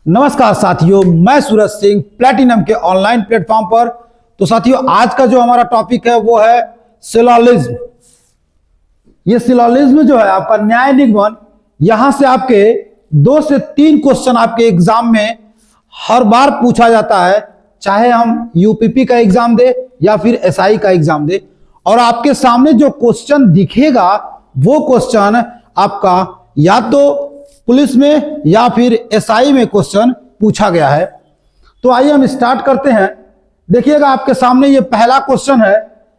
नमस्कार साथियों, मैं सूरज सिंह प्लेटिनम के ऑनलाइन प्लेटफॉर्म पर। तो साथियों, आज का जो हमारा टॉपिक है वो है सिलोजिज्म। ये सिलोजिज्म जो है आपका न्याय निगमन, यहां से आपके 2 से 3 क्वेश्चन आपके एग्जाम में हर बार पूछा जाता है, चाहे हम यूपीपी का एग्जाम दे या फिर एसआई का एग्जाम दे। और आपके सामने जो क्वेश्चन दिखेगा वो क्वेश्चन आपका या तो पुलिस में या फिर एसआई में क्वेश्चन पूछा गया है। तो आइए हम स्टार्ट करते हैं। देखिएगा आपके सामने ये पहला क्वेश्चन है,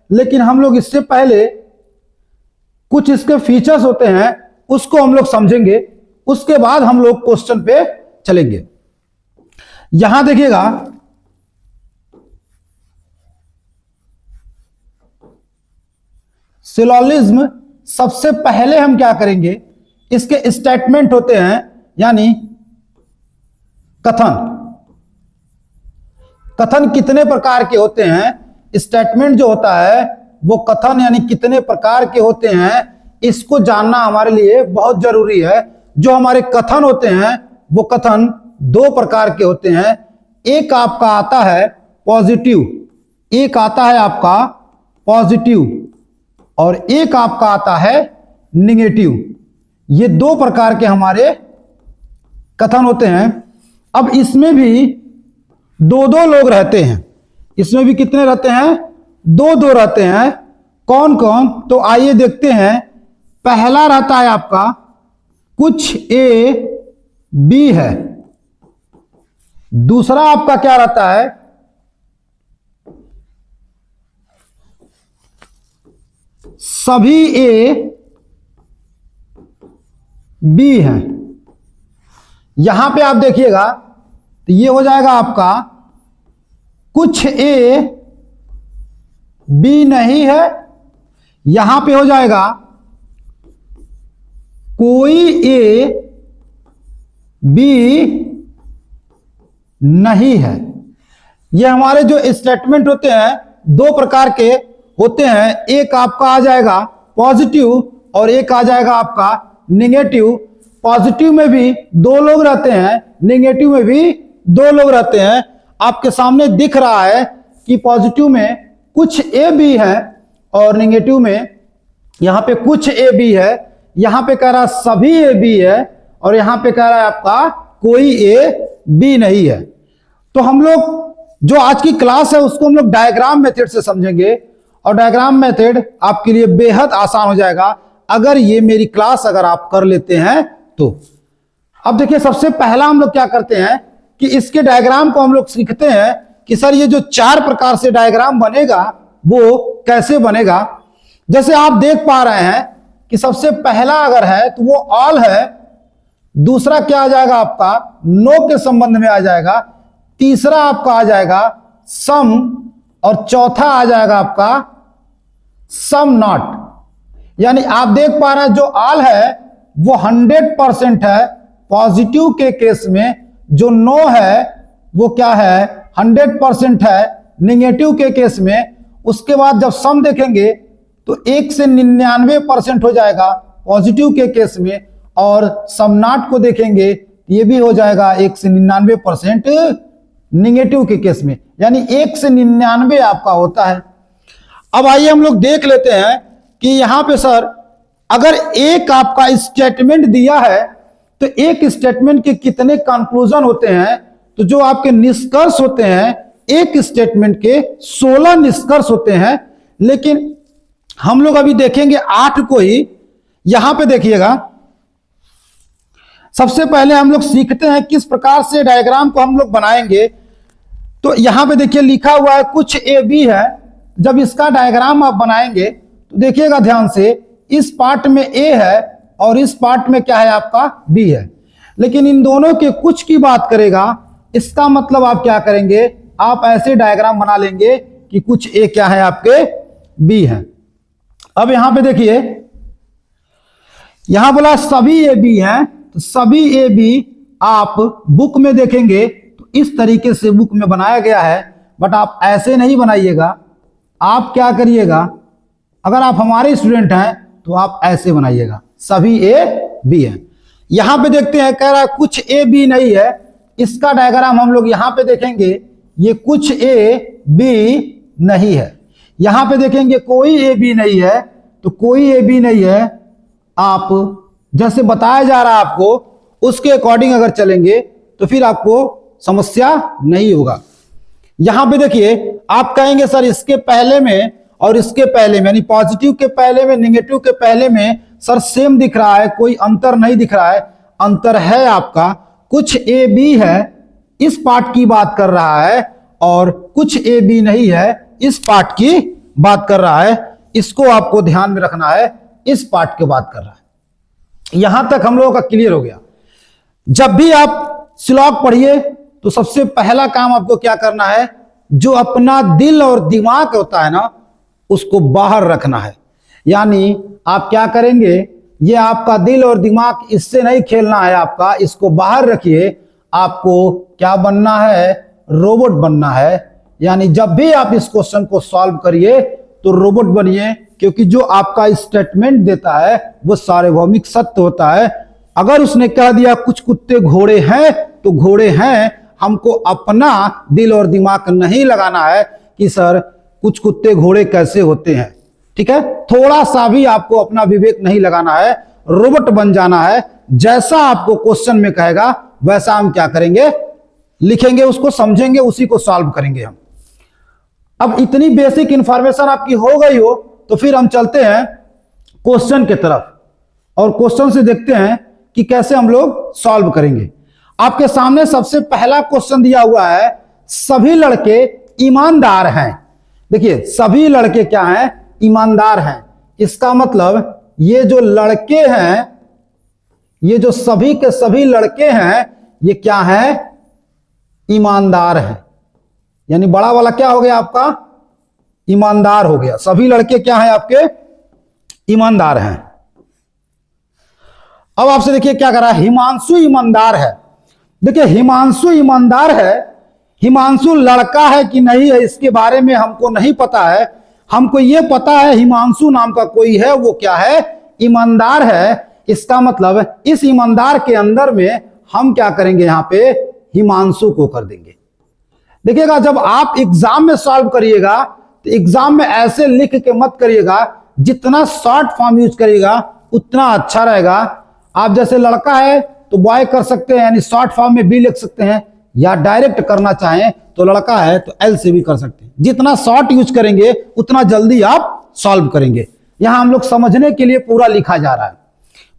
लेकिन हम लोग इससे पहले कुछ इसके फीचर्स होते हैं उसको हम लोग समझेंगे, उसके बाद हम लोग क्वेश्चन पे चलेंगे। यहां देखिएगा, सिलोजिज्म सबसे पहले हम क्या करेंगे, इसके स्टेटमेंट होते हैं यानी कथन। कथन कितने प्रकार के होते हैं, स्टेटमेंट जो होता है वो कथन यानी कितने प्रकार के होते हैं, इसको जानना हमारे लिए बहुत जरूरी है। जो हमारे कथन होते हैं वो कथन 2 प्रकार के होते हैं। एक आपका आता है पॉजिटिव, एक आता है आपका पॉजिटिव और एक आपका आता है निगेटिव। ये 2 प्रकार के हमारे कथन होते हैं। अब इसमें भी 2-2 लोग रहते हैं। इसमें भी कितने रहते हैं, 2-2 रहते हैं। कौन कौन, तो आइए देखते हैं। पहला रहता है आपका कुछ ए बी है। दूसरा आपका क्या रहता है, सभी ए बी है। यहां पे आप देखिएगा तो ये हो जाएगा आपका कुछ ए बी नहीं है। यहां पे हो जाएगा कोई ए बी नहीं है। ये हमारे जो स्टेटमेंट होते हैं 2 प्रकार के होते हैं। एक आपका आ जाएगा पॉजिटिव और एक आ जाएगा आपका निगेटिव। पॉजिटिव में भी 2 लोग रहते हैं, निगेटिव में भी 2 लोग रहते हैं। आपके सामने दिख रहा है कि पॉजिटिव में कुछ ए बी है और निगेटिव में यहां पे कुछ ए बी है। यहां पे कह रहा है सभी ए बी है और यहां पे कह रहा है आपका कोई ए बी नहीं है। तो हम लोग जो आज की क्लास है उसको हम लोग डायग्राम मेथड से समझेंगे और डायग्राम मेथड आपके लिए बेहद आसान हो जाएगा अगर ये मेरी क्लास अगर आप कर लेते हैं तो। अब देखिए, सबसे पहला हम लोग क्या करते हैं कि इसके डायग्राम को हम लोग सीखते हैं कि सर ये जो 4 प्रकार से डायग्राम बनेगा वो कैसे बनेगा। जैसे आप देख पा रहे हैं कि सबसे पहला अगर है तो वो ऑल है। दूसरा क्या आ जाएगा आपका, नो के संबंध में आ जाएगा। तीसरा आपका आ जाएगा सम और चौथा आ जाएगा आपका सम नॉट। यानी आप देख पा रहे हैं जो ऑल है वो 100% है पॉजिटिव के केस में, जो नो है वो क्या है 100% है निगेटिव के केस में। उसके बाद जब सम देखेंगे तो 1 से 99% हो जाएगा पॉजिटिव के केस में, और सम नॉट को देखेंगे ये भी हो जाएगा 1 से 99% निगेटिव के केस में। यानी 1 से 99 आपका होता है। अब आइए हम लोग देख लेते हैं कि यहां पे सर अगर एक आपका स्टेटमेंट दिया है तो एक स्टेटमेंट के कितने कंक्लूजन होते हैं, तो जो आपके निष्कर्ष होते हैं एक स्टेटमेंट के 16 निष्कर्ष होते हैं। लेकिन हम लोग अभी देखेंगे 8 को ही। यहां पे देखिएगा, सबसे पहले हम लोग सीखते हैं किस प्रकार से डायग्राम को हम लोग बनाएंगे। तो यहां पे देखिए लिखा हुआ है कुछ ए बी है। जब इसका डायग्राम आप बनाएंगे तो देखिएगा ध्यान से, इस पार्ट में ए है और इस पार्ट में क्या है आपका बी है। लेकिन इन दोनों के कुछ की बात करेगा, इसका मतलब आप क्या करेंगे, आप ऐसे डायग्राम बना लेंगे कि कुछ ए क्या है आपके बी है। अब यहां पे देखिए, यहां बोला सभी ए बी हैं, तो सभी ए बी आप बुक में देखेंगे तो इस तरीके से बुक में बनाया गया है। बट आप ऐसे नहीं बनाइएगा, आप क्या करिएगा, अगर आप हमारे स्टूडेंट हैं तो आप ऐसे बनाइएगा, सभी ए बी है। यहां पे देखते हैं कह रहा है कुछ ए बी नहीं है, इसका डायग्राम हम लोग यहां पे देखेंगे, ये कुछ ए बी नहीं है। यहां पे देखेंगे कोई ए बी नहीं है, तो कोई ए बी नहीं है। आप जैसे बताया जा रहा है आपको उसके अकॉर्डिंग अगर चलेंगे तो फिर आपको समस्या नहीं होगा। यहां पे देखिए आप कहेंगे सर इसके पहले में और इसके पहले में, यानी पॉजिटिव के पहले में निगेटिव के पहले में सर सेम दिख रहा है, कोई अंतर नहीं दिख रहा है। अंतर है आपका, कुछ ए बी है, इस पार्ट की बात कर रहा है, और कुछ ए बी नहीं है, इस पार्ट की बात कर रहा है। इसको आपको ध्यान में रखना है, इस पार्ट की बात कर रहा है। यहां तक हम लोगों का क्लियर हो गया। जब भी आप श्लोक पढ़िए तो सबसे पहला काम आपको क्या करना है, जो अपना दिल और दिमाग होता है ना, उसको बाहर रखना है। यानी आप क्या करेंगे, ये आपका दिल और दिमाग इससे नहीं खेलना है आपका, इसको बाहर रखिए। आपको क्या बनना है, रोबोट बनना है। यानी जब भी आप इस क्वेश्चन को सॉल्व करिए तो रोबोट बनिए, क्योंकि जो आपका स्टेटमेंट देता है वो सार्वभौमिक सत्य होता है। अगर उसने कह दिया कुछ कुत्ते घोड़े हैं तो घोड़े हैं, हमको अपना दिल और दिमाग नहीं लगाना है कि सर कुछ कुत्ते घोड़े कैसे होते हैं। ठीक है, थोड़ा सा भी आपको अपना विवेक नहीं लगाना है, रोबोट बन जाना है। जैसा आपको क्वेश्चन में कहेगा वैसा हम क्या करेंगे, लिखेंगे, उसको समझेंगे, उसी को सॉल्व करेंगे हम। अब इतनी बेसिक इंफॉर्मेशन आपकी हो गई हो तो फिर हम चलते हैं क्वेश्चन की तरफ, और क्वेश्चन से देखते हैं कि कैसे हम लोग सॉल्व करेंगे। आपके सामने सबसे पहला क्वेश्चन दिया हुआ है, सभी लड़के ईमानदार हैं। देखिए सभी लड़के क्या हैं, ईमानदार हैं। इसका मतलब ये जो लड़के हैं, ये जो सभी के सभी लड़के हैं, ये क्या है, ईमानदार हैं। यानी बड़ा वाला क्या हो गया आपका, ईमानदार हो गया। सभी लड़के क्या हैं आपके, ईमानदार हैं। अब आपसे देखिए क्या करा, हिमांशु ईमानदार है। देखिए हिमांशु ईमानदार है, हिमांशु लड़का है कि नहीं है इसके बारे में हमको नहीं पता है। हमको ये पता है हिमांशु नाम का कोई है, वो क्या है, ईमानदार है। इसका मतलब इस ईमानदार के अंदर में हम क्या करेंगे, यहां पे हिमांशु को कर देंगे। देखिएगा जब आप एग्जाम में सॉल्व करिएगा तो एग्जाम में ऐसे लिख के मत करिएगा, जितना शॉर्ट फॉर्म यूज करिएगा उतना अच्छा रहेगा। आप जैसे लड़का है तो बॉय कर सकते हैं, यानी शॉर्ट फॉर्म में बी लिख सकते हैं, या डायरेक्ट करना चाहें तो लड़का है तो एल से भी कर सकते हैं। जितना शॉर्ट यूज करेंगे उतना जल्दी आप सॉल्व करेंगे। यहां हम लोग समझने के लिए पूरा लिखा जा रहा है।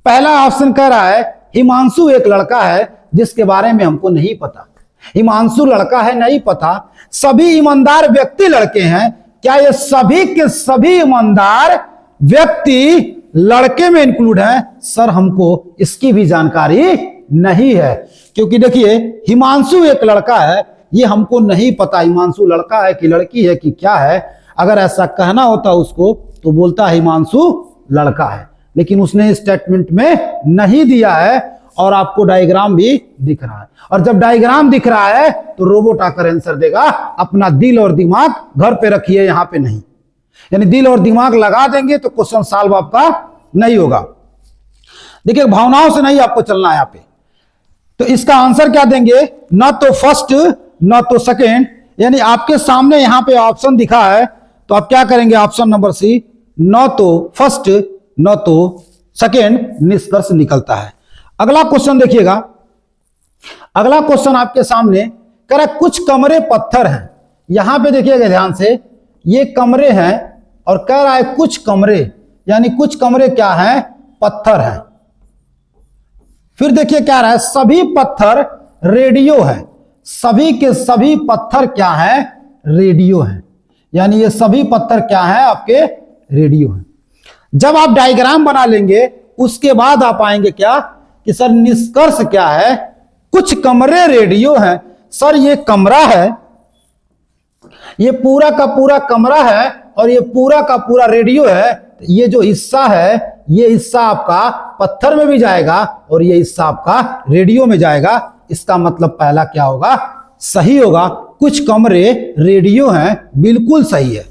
पहला ऑप्शन कह रहा है हिमांशु एक लड़का है जिसके बारे में हमको नहीं पता। हिमांशु लड़का है, नहीं पता। सभी ईमानदार व्यक्ति लड़के हैं, क्या ये सभी के सभी ईमानदार व्यक्ति लड़के में इंक्लूड हैं? सर हमको इसकी भी जानकारी नहीं है, क्योंकि देखिए हिमांशु एक लड़का है, ये हमको नहीं पता हिमांशु लड़का है कि लड़की है कि क्या है। अगर ऐसा कहना होता उसको तो बोलता हिमांशु लड़का है, लेकिन उसने स्टेटमेंट में नहीं दिया है। और आपको डायग्राम भी दिख रहा है, और जब डायग्राम दिख रहा है तो रोबोट आकर आंसर देगा। अपना दिल और दिमाग घर पे रखिए, यहां पे नहीं। यानी दिल और दिमाग लगा देंगे तो क्वेश्चन सॉल्व आपका नहीं होगा। देखिए भावनाओं से नहीं आपको चलना है यहां पे। तो इसका आंसर क्या देंगे, ना तो फर्स्ट ना तो सेकेंड। यानी आपके सामने यहां पे ऑप्शन दिखा है तो आप क्या करेंगे, ऑप्शन नंबर सी, न तो फर्स्ट न तो सेकेंड निष्कर्ष निकलता है। अगला क्वेश्चन देखिएगा। अगला क्वेश्चन आपके सामने कह रहा है कुछ कमरे पत्थर हैं। यहां पे देखिएगा ध्यान से, ये कमरे हैं और कह रहा है कुछ कमरे, यानी कुछ कमरे क्या हैं, पत्थर हैं। फिर देखिए क्या रहा है, सभी पत्थर रेडियो है। सभी के सभी पत्थर क्या है, रेडियो है। यानी ये सभी पत्थर क्या है, आपके रेडियो है। जब आप डायग्राम बना लेंगे उसके बाद आप आएंगे क्या कि सर निष्कर्ष क्या है, कुछ कमरे रेडियो हैं। सर ये कमरा है, ये पूरा का पूरा कमरा है और ये पूरा का पूरा रेडियो है। ये जो हिस्सा है ये हिस्सा आपका पत्थर में भी जाएगा और ये हिस्सा आपका रेडियो में जाएगा। इसका मतलब पहला क्या होगा, सही होगा। कुछ कमरे रेडियो हैं, बिल्कुल सही है।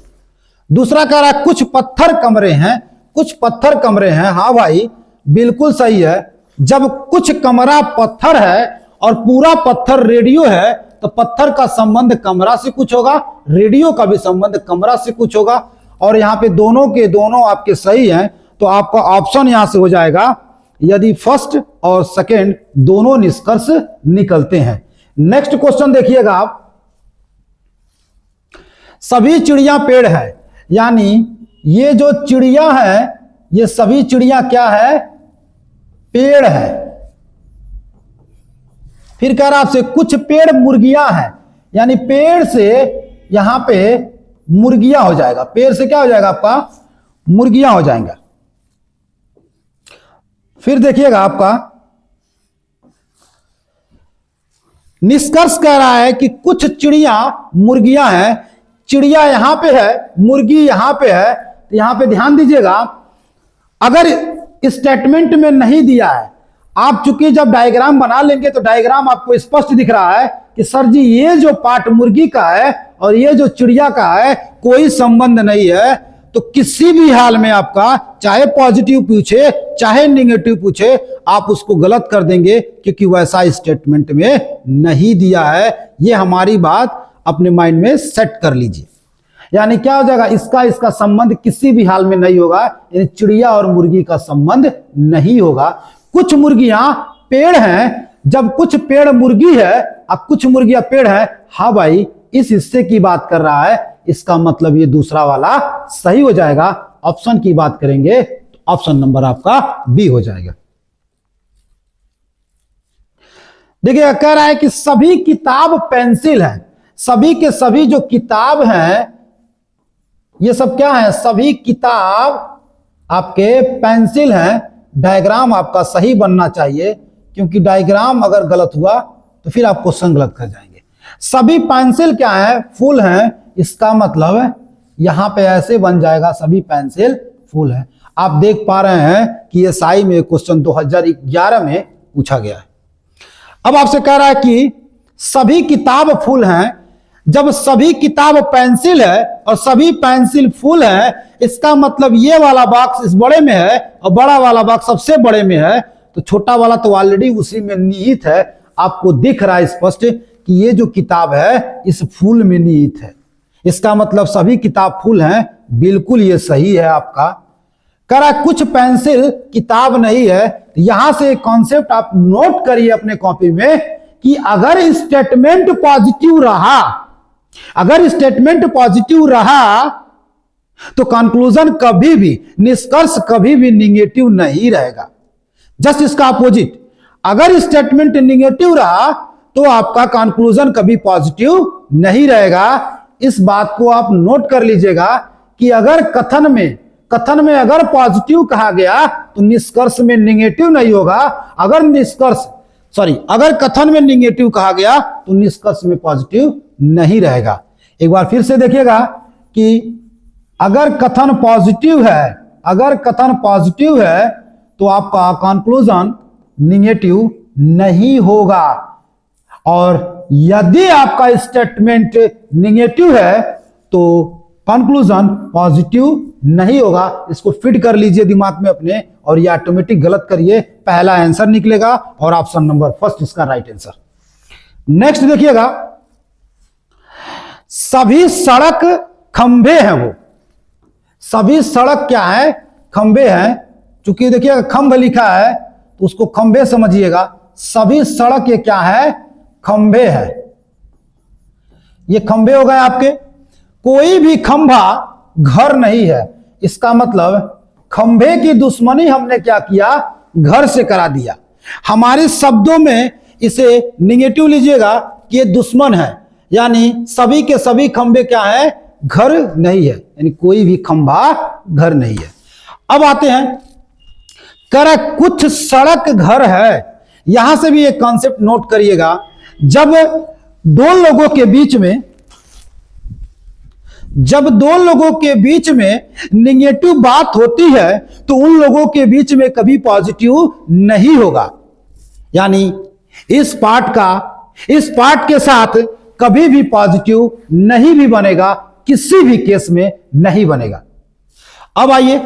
दूसरा कह रहा है कुछ पत्थर कमरे हैं, कुछ पत्थर कमरे हैं। हाँ भाई बिल्कुल सही है। जब कुछ कमरा पत्थर है और पूरा पत्थर रेडियो है तो पत्थर का संबंध कमरा से कुछ होगा, रेडियो का भी संबंध कमरा से कुछ होगा। और यहां पे दोनों के दोनों आपके सही हैं तो आपका ऑप्शन यहां से हो जाएगा यदि फर्स्ट और सेकंड दोनों निष्कर्ष निकलते हैं। नेक्स्ट क्वेश्चन देखिएगा आप, सभी चिड़िया पेड़ है, यानी ये जो चिड़िया है ये सभी चिड़िया क्या है, पेड़ है। फिर कह रहा आपसे कुछ पेड़ मुर्गियां हैं, यानी पेड़ से यहां पे मुर्गियां हो जाएगा, पेड़ से क्या हो जाएगा आपका, मुर्गियां हो जाएंगे। फिर देखिएगा आपका निष्कर्ष कह रहा है कि कुछ चिड़िया मुर्गियां हैं, चिड़िया यहां पे है, मुर्गी यहां पे है। तो यहां पे ध्यान दीजिएगा, अगर स्टेटमेंट में नहीं दिया है, आप चूंकि जब डायग्राम बना लेंगे तो डायग्राम आपको स्पष्ट दिख रहा है कि सर जी ये जो पार्ट मुर्गी का है और ये जो चिड़िया का है कोई संबंध नहीं है, तो किसी भी हाल में आपका चाहे पॉजिटिव पूछे चाहे नेगेटिव पूछे आप उसको गलत कर देंगे, क्योंकि वैसा स्टेटमेंट में नहीं दिया है। ये हमारी बात अपने माइंड में सेट कर लीजिए। यानी क्या हो जाएगा, इसका संबंध किसी भी हाल में नहीं होगा, यानी चिड़िया और मुर्गी का संबंध नहीं होगा। कुछ मुर्गियां पेड़ हैं, जब कुछ पेड़ मुर्गी है अब कुछ मुर्गियां पेड़ है, हाँ भाई इस हिस्से की बात कर रहा है, इसका मतलब ये दूसरा वाला सही हो जाएगा। ऑप्शन की बात करेंगे तो ऑप्शन नंबर आपका बी हो जाएगा। देखिए कह रहा है कि सभी किताब पेंसिल है, सभी के सभी जो किताब हैं ये सब क्या है, सभी किताब आपके पेंसिल हैं। डायग्राम आपका सही बनना चाहिए, क्योंकि डायग्राम अगर गलत हुआ तो फिर आप क्वेश्चन गलत कर जाएंगे। सभी पेंसिल क्या है, फूल हैं, इसका मतलब यहां पे ऐसे बन जाएगा सभी पेंसिल फूल है। आप देख पा रहे हैं कि एसआई में क्वेश्चन 2011 में पूछा गया है। अब आपसे कह रहा है कि सभी किताब फूल हैं, जब सभी किताब पेंसिल है और सभी पेंसिल फूल है, इसका मतलब ये वाला बॉक्स इस बड़े में है और बड़ा वाला बॉक्स सबसे बड़े में है, तो छोटा वाला तो ऑलरेडी उसी में निहित है। आपको दिख रहा है स्पष्ट कि ये जो किताब है इस फूल में निहित है, इसका मतलब सभी किताब फूल हैं। बिल्कुल ये सही है आपका। कह रहा है कुछ पेंसिल किताब नहीं है। यहां से एक कॉन्सेप्ट आप नोट करिए अपने कॉपी में कि अगर स्टेटमेंट पॉजिटिव रहा, अगर स्टेटमेंट पॉजिटिव रहा तो कंक्लूजन कभी भी, निष्कर्ष कभी भी निगेटिव नहीं रहेगा। जस्ट इसका अपोजिट, अगर स्टेटमेंट निगेटिव रहा तो आपका कंक्लूजन कभी पॉजिटिव नहीं रहेगा। इस बात को आप नोट कर लीजिएगा कि अगर कथन में अगर पॉजिटिव कहा गया तो निष्कर्ष में निगेटिव नहीं होगा। अगर कथन में निगेटिव कहा गया तो निष्कर्ष में पॉजिटिव नहीं रहेगा। एक बार फिर से देखिएगा कि अगर कथन पॉजिटिव है तो आपका कंक्लूजन निगेटिव नहीं होगा, और यदि आपका स्टेटमेंट निगेटिव है तो कंक्लूजन पॉजिटिव नहीं होगा। इसको फिट कर लीजिए दिमाग में अपने और ये ऑटोमेटिक गलत करिए, पहला आंसर निकलेगा और ऑप्शन नंबर फर्स्ट इसका राइट आंसर। नेक्स्ट देखिएगा, सभी सड़क खंभे हैं, वो सभी सड़क क्या है, खंभे हैं। चूंकि देखिएगा खंभ लिखा है तो उसको खंभे समझिएगा। सभी सड़क ये क्या है, खंभे है। ये खंभे हो गए आपके। कोई भी खंभा घर नहीं है, इसका मतलब खंभे की दुश्मनी हमने क्या किया, घर से करा दिया। हमारे शब्दों में इसे निगेटिव लीजिएगा कि ये दुश्मन है, यानी सभी के सभी खंभे क्या है, घर नहीं है, यानी कोई भी खंभा घर नहीं है। अब आते हैं, कह रहा कुछ सड़क घर है। यहां से भी एक कॉन्सेप्ट नोट करिएगा, जब दो लोगों के बीच में निगेटिव बात होती है तो उन लोगों के बीच में कभी पॉजिटिव नहीं होगा। यानी इस पार्ट के साथ कभी भी पॉजिटिव नहीं भी बनेगा, किसी भी केस में नहीं बनेगा। अब आइए,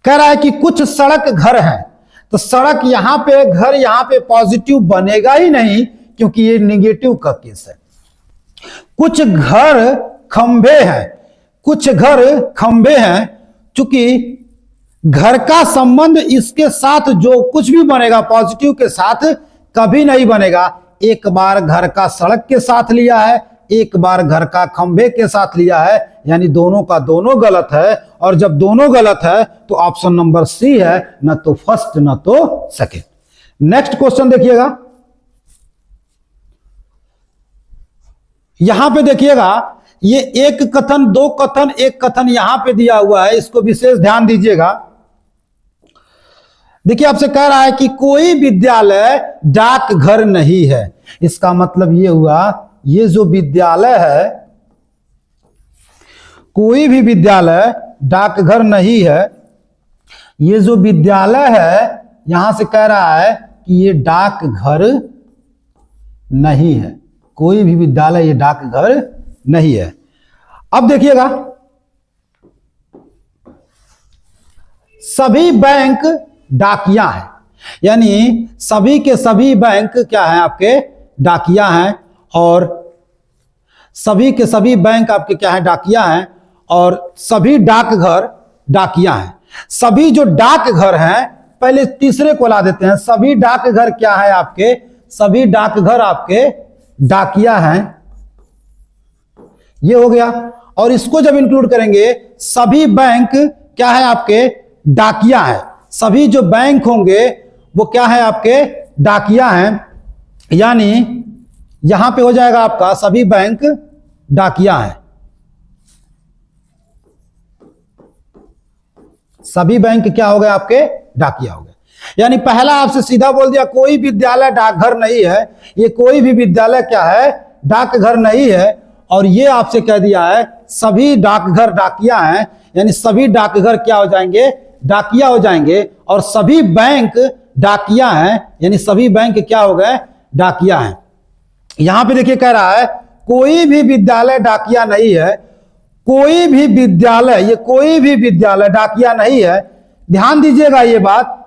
कह रहा है कि कुछ सड़क घर है। तो सड़क यहां पे, घर यहां पे पॉजिटिव बनेगा ही नहीं, क्योंकि ये निगेटिव का केस है। कुछ घर खंभे हैं, कुछ घर खंभे हैं, चूंकि घर का संबंध इसके साथ जो कुछ भी बनेगा पॉजिटिव के साथ कभी नहीं बनेगा। एक बार घर का सड़क के साथ लिया है, एक बार घर का खंभे के साथ लिया है, यानी दोनों का दोनों गलत है। और जब दोनों गलत है तो ऑप्शन नंबर सी है, न तो फर्स्ट न तो सेकंड। नेक्स्ट क्वेश्चन देखिएगा, यहां पे देखिएगा, ये एक कथन, दो कथन, एक कथन यहां पे दिया हुआ है, इसको विशेष ध्यान दीजिएगा। देखिए आपसे कह रहा है कि कोई विद्यालय डाकघर नहीं है। इसका मतलब ये हुआ, ये जो विद्यालय है, कोई भी विद्यालय डाकघर नहीं है। ये जो विद्यालय है यहां से कह रहा है कि ये डाकघर नहीं है, कोई भी विद्यालय ये डाकघर नहीं है। अब देखिएगा, सभी बैंक डाकिया है, यानी सभी के सभी बैंक क्या है आपके डाकिया हैं, और सभी के सभी बैंक आपके क्या है डाकिया हैं, और सभी डाकघर डाकिया हैं। सभी जो डाकघर हैं, पहले तीसरे को ला देते हैं, सभी डाकघर क्या है आपके, सभी डाकघर आपके डाकिया हैं, ये हो गया। और इसको जब इंक्लूड करेंगे, सभी बैंक क्या है आपके डाकिया हैं, सभी जो बैंक होंगे वो क्या है आपके डाकिया हैं, यानी यहां पे हो जाएगा आपका सभी बैंक डाकिया हैं, सभी बैंक क्या हो गए आपके डाकिया हो गए। यानी पहला आपसे सीधा बोल दिया कोई विद्यालय डाकघर नहीं है, ये कोई भी विद्यालय क्या है डाकघर नहीं है। और ये आपसे कह दिया है सभी डाकघर डाकिया हैं, यानी सभी डाकघर क्या हो जाएंगे डाकिया हो जाएंगे, और सभी बैंक डाकिया हैं, यानी सभी बैंक क्या हो गए डाकिया हैं। यहां पे देखिए कह रहा है कोई भी विद्यालय डाकिया नहीं है, कोई भी विद्यालय, ये कोई भी विद्यालय डाकिया नहीं है। ध्यान दीजिएगा ये बात,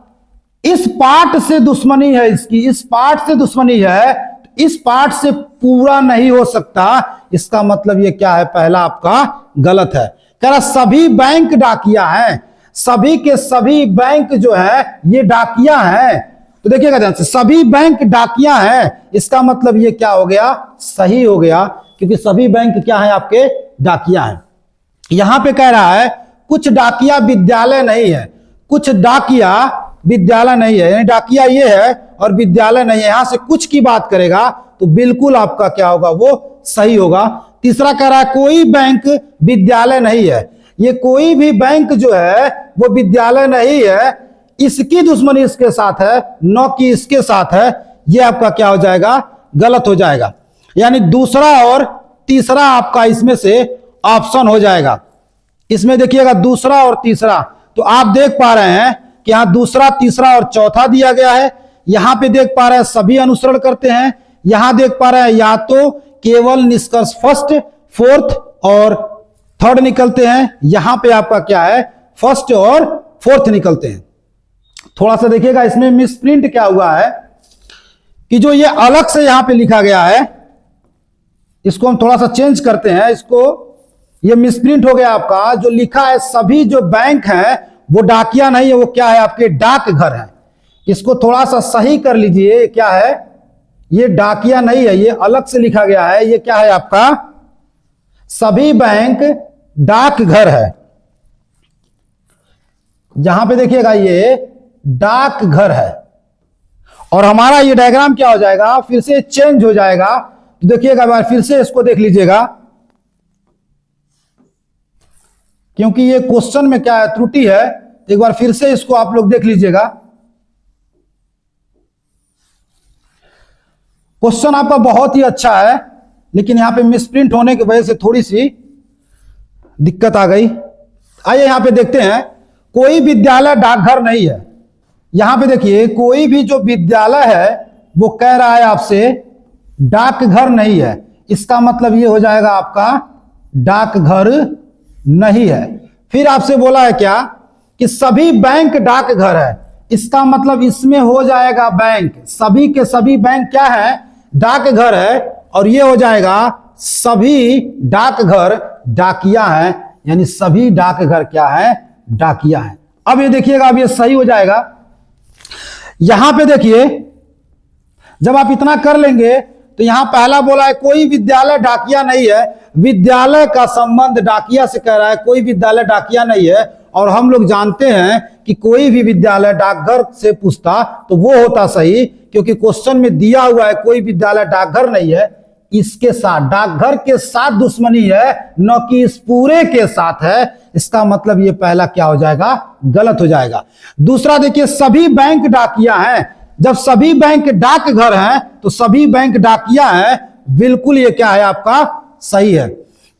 इस पार्ट से दुश्मनी है इसकी, इस पार्ट से दुश्मनी है, इस पार्ट से पूरा नहीं हो सकता। इसका मतलब ये क्या है, पहला आपका गलत है। कह रहा सभी बैंक डाकिया हैं, सभी के सभी बैंक जो है ये डाकिया हैं। तो देखिएगा ध्यान से, सभी बैंक डाकिया हैं, इसका मतलब ये क्या हो गया सही हो गया, क्योंकि सभी बैंक क्या है आपके डाकिया हैं। यहां पे कह रहा है कुछ डाकिया विद्यालय नहीं है, कुछ डाकिया विद्यालय नहीं है, यानी डाकिया ये है और विद्यालय नहीं है। यहां से कुछ की बात करेगा तो बिल्कुल आपका क्या होगा वो सही होगा। तीसरा कह रहा है कोई बैंक विद्यालय नहीं है, ये कोई भी बैंक जो है वो विद्यालय नहीं है, इसकी दुश्मनी इसके साथ है न कि इसके साथ है। ये आपका क्या हो जाएगा गलत हो जाएगा, यानी दूसरा और तीसरा आपका इसमें से ऑप्शन हो जाएगा। इसमें देखिएगा दूसरा और तीसरा, तो आप देख पा रहे हैं कि यहां दूसरा तीसरा और चौथा दिया गया है। यहां पे देख पा रहे हैं सभी अनुसरण करते हैं, यहां देख पा रहे हैं या तो केवल निष्कर्ष फर्स्ट फोर्थ और थर्ड निकलते हैं, यहां पे आपका क्या है फर्स्ट और फोर्थ निकलते हैं। थोड़ा सा देखिएगा इसमें मिसप्रिंट क्या हुआ है कि जो ये अलग से यहां पे लिखा गया है, इसको हम थोड़ा सा चेंज करते हैं, इसको ये मिसप्रिंट हो गया आपका। जो लिखा है सभी जो बैंक हैं वो डाकिया नहीं है, वो क्या है आपके डाकघर है। इसको थोड़ा सा सही कर लीजिए, क्या है ये डाकिया नहीं है, ये अलग से लिखा गया है, ये क्या है आपका सभी बैंक डाकघर है। जहां पे देखिएगा ये डाकघर है, और हमारा ये डायग्राम क्या हो जाएगा फिर से चेंज हो जाएगा। तो देखिएगा बार फिर से इसको देख लीजिएगा, क्योंकि ये क्वेश्चन में क्या है त्रुटि है। एक बार फिर से इसको आप लोग देख लीजिएगा। क्वेश्चन आपका बहुत ही अच्छा है, लेकिन यहां पे मिसप्रिंट होने की वजह से थोड़ी सी दिक्कत आ गई। आइए यहां पे देखते हैं, कोई विद्यालय डाकघर नहीं है। यहां पे देखिए कोई भी जो विद्यालय है वो कह रहा है आपसे डाकघर नहीं है, इसका मतलब ये हो जाएगा आपका डाकघर नहीं है। फिर आपसे बोला है क्या कि सभी बैंक डाकघर है, इसका मतलब इसमें हो जाएगा बैंक, सभी के सभी बैंक क्या है, डाकघर है, और ये हो जाएगा सभी डाकघर डाकिया है, यानी सभी डाकघर क्या है, डाकिया है। अब ये देखिएगा, अब ये सही हो जाएगा। यहां पे देखिए, जब आप इतना कर लेंगे तो यहां पहला बोला है कोई विद्यालय डाकिया नहीं है, विद्यालय का संबंध डाकिया से कह रहा है, कोई विद्यालय डाकिया नहीं है। और हम लोग जानते हैं कि कोई भी विद्यालय डाकघर से पूछता तो वो होता सही, क्योंकि क्वेश्चन में दिया हुआ है कोई विद्यालय डाकघर नहीं है, इसके साथ डाकघर के साथ दुश्मनी है, न कि इस पूरे के साथ है। इसका मतलब ये पहला क्या हो जाएगा, गलत हो जाएगा। दूसरा देखिए, सभी बैंक डाकिया हैं, जब सभी बैंक डाकघर हैं तो सभी बैंक डाकिया हैं, बिल्कुल ये क्या है आपका सही है।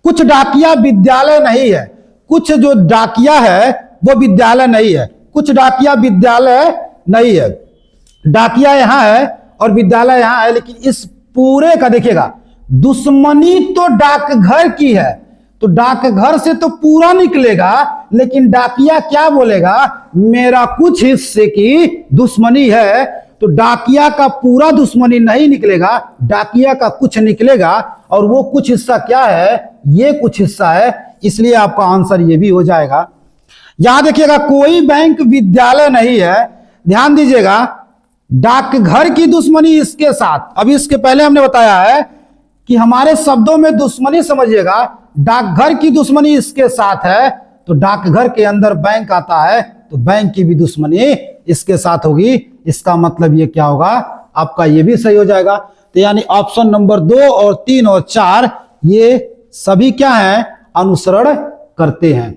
कुछ डाकिया विद्यालय नहीं है, कुछ जो डाकिया है वो विद्यालय नहीं है, कुछ डाकिया विद्यालय नहीं है, डाकिया यहां है और विद्यालय यहां है, लेकिन इस पूरे का देखिएगा दुश्मनी तो डाकघर की है, तो डाकघर से तो पूरा निकलेगा, लेकिन डाकिया क्या बोलेगा, मेरा कुछ हिस्से की दुश्मनी है, तो डाकिया का पूरा दुश्मनी नहीं निकलेगा, डाकिया का कुछ निकलेगा, और वो कुछ हिस्सा क्या है, ये कुछ हिस्सा है, इसलिए आपका आंसर ये भी हो जाएगा। यहां देखिएगा, कोई बैंक विद्यालय नहीं है, ध्यान दीजिएगा, डाकघर की दुश्मनी इसके साथ। अभी इसके पहले हमने बताया है कि हमारे शब्दों में दुश्मनी समझिएगा, डाकघर की दुश्मनी इसके साथ है, तो डाकघर के अंदर बैंक आता है, तो बैंक की भी दुश्मनी इसके साथ होगी। इसका मतलब ये क्या होगा, आपका ये भी सही हो जाएगा। तो यानी ऑप्शन नंबर 2 और 3 और 4 ये सभी क्या है, अनुसरण करते हैं।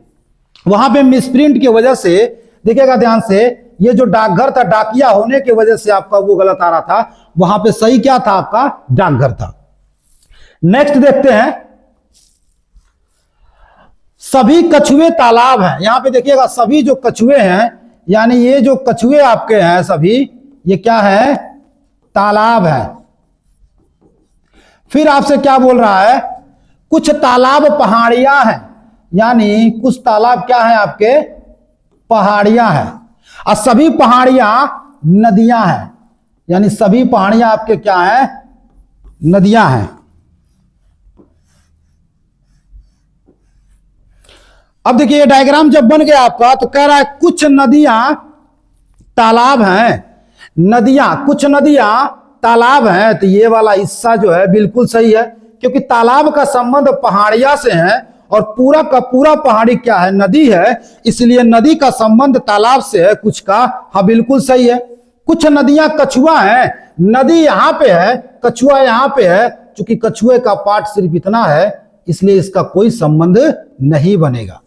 वहां पे मिसप्रिंट की वजह से देखिएगा ध्यान से, ये जो डाकघर था डाकिया होने की वजह से आपका वो गलत आ रहा था, वहां पे सही क्या था, आपका डाकघर था। नेक्स्ट देखते हैं, सभी कछुए तालाब हैं। यहां पे देखिएगा सभी जो कछुए हैं, यानी ये जो कछुए आपके हैं सभी, ये क्या है, तालाब है। फिर आपसे क्या बोल रहा है, कुछ तालाब पहाड़ियां हैं, यानी कुछ तालाब क्या है आपके, पहाड़ियां हैं, और सभी पहाड़ियां नदियां हैं, यानी सभी पहाड़ियां आपके क्या हैं, नदियां हैं। अब देखिए डायग्राम जब बन गया आपका, तो कह रहा है कुछ नदियां तालाब हैं, नदियां, कुछ नदियां तालाब हैं, तो ये वाला हिस्सा जो है बिल्कुल सही है, क्योंकि तालाब का संबंध पहाड़िया से है, और पूरा का पूरा पहाड़ी क्या है, नदी है, इसलिए नदी का संबंध तालाब से है कुछ का, हाँ बिल्कुल सही है। कुछ नदियां कछुआ हैं, नदी यहां पे है, कछुआ यहां पे है, चूंकि कछुए का पार्ट सिर्फ इतना है, इसलिए इसका कोई संबंध नहीं बनेगा।